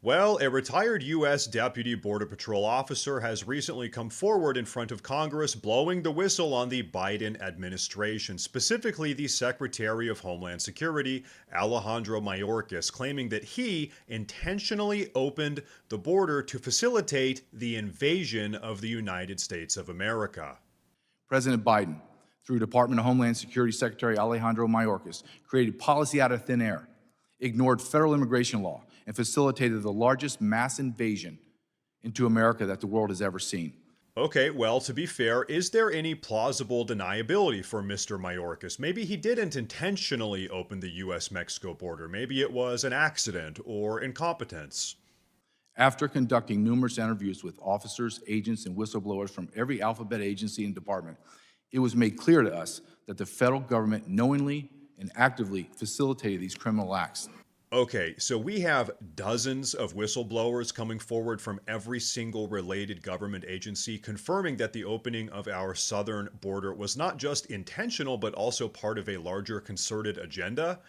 Well, a retired U.S. Deputy Border Patrol officer has recently come forward in front of Congress blowing the whistle on the Biden administration, specifically the Secretary of Homeland Security, Alejandro Mayorkas, claiming that he intentionally opened the border to facilitate the invasion of the United States of America. President Biden, through Department of Homeland Security Secretary Alejandro Mayorkas, created policy out of thin air, ignored federal immigration law, and facilitated the largest mass invasion into America that the world has ever seen. Okay, well, to be fair, is there any plausible deniability for Mr. Mayorkas? Maybe he didn't intentionally open the U.S.-Mexico border. Maybe it was an accident or incompetence. After conducting numerous interviews with officers, agents, and whistleblowers from every alphabet agency and department, it was made clear to us that the federal government knowingly and actively facilitated these criminal acts. Okay, so we have dozens of whistleblowers coming forward from every single related government agency confirming that the opening of our southern border was not just intentional, but also part of a larger concerted agenda.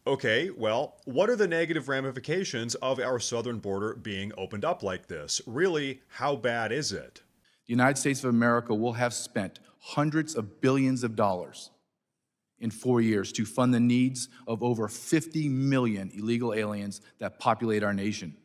Okay, well, what are the negative ramifications of our southern border being opened up like this? Really, how bad is it? The United States of America will have spent hundreds of billions of dollars in 4 years to fund the needs of over 50 million illegal aliens that populate our nation.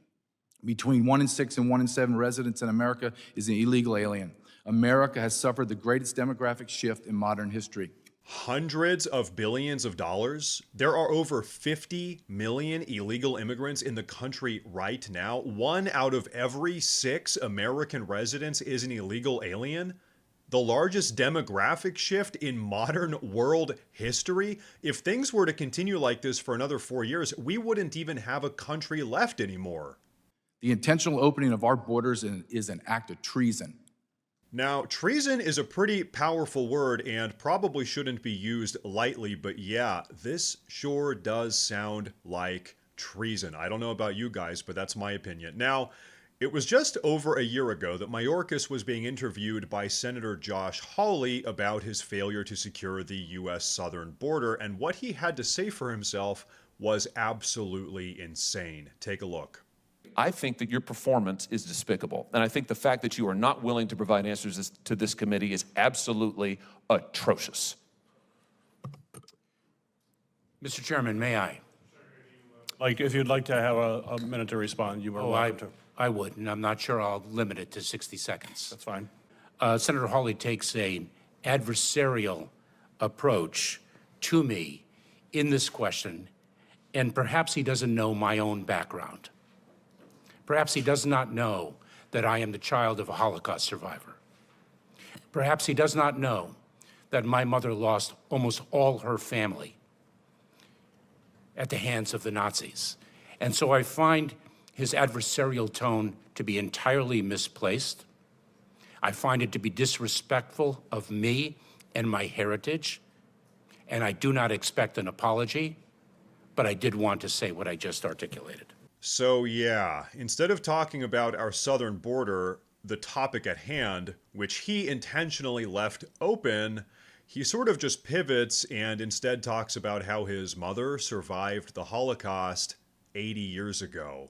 Between 1 in 6 and 1 in 7 residents in America is an illegal alien. America has suffered the greatest demographic shift in modern history. Hundreds of billions of dollars? There are over 50 million illegal immigrants in the country right now. 1 out of every 6 American residents is an illegal alien. The largest demographic shift in modern world history. If things were to continue like this for another 4 years, we wouldn't even have a country left anymore. The intentional opening of our borders is an act of treason. Now, treason is a pretty powerful word and probably shouldn't be used lightly, but yeah, this sure does sound like treason. I don't know about you guys, but that's my opinion. Now, it was just over a year ago that Mayorkas was being interviewed by Senator Josh Hawley about his failure to secure the U.S. southern border, and what he had to say for himself was absolutely insane. Take a look. I think that your performance is despicable, and I think the fact that you are not willing to provide answers to this committee is absolutely atrocious. Mr. Chairman, may I? Like, if you'd like to have a minute to respond, you are welcome to. I would, and I'm not sure I'll limit it to 60 seconds. That's fine. Senator Hawley takes an adversarial approach to me in this question, and perhaps he doesn't know my own background. Perhaps he does not know that I am the child of a Holocaust survivor. Perhaps he does not know that my mother lost almost all her family at the hands of the Nazis. And so I find his adversarial tone to be entirely misplaced. I find it to be disrespectful of me and my heritage, and I do not expect an apology, but I did want to say what I just articulated. So yeah, instead of talking about our southern border, the topic at hand, which he intentionally left open, he sort of just pivots and instead talks about how his mother survived the Holocaust 80 years ago.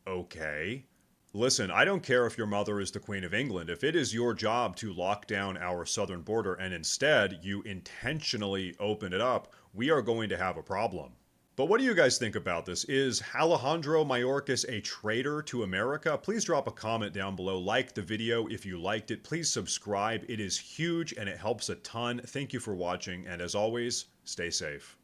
Okay. Listen, I don't care if your mother is the Queen of England. If it is your job to lock down our southern border and instead you intentionally open it up, we are going to have a problem. But what do you guys think about this? Is Alejandro Mayorkas a traitor to America? Please drop a comment down below. Like the video if you liked it. Please subscribe. It is huge and it helps a ton. Thank you for watching. And as always, stay safe.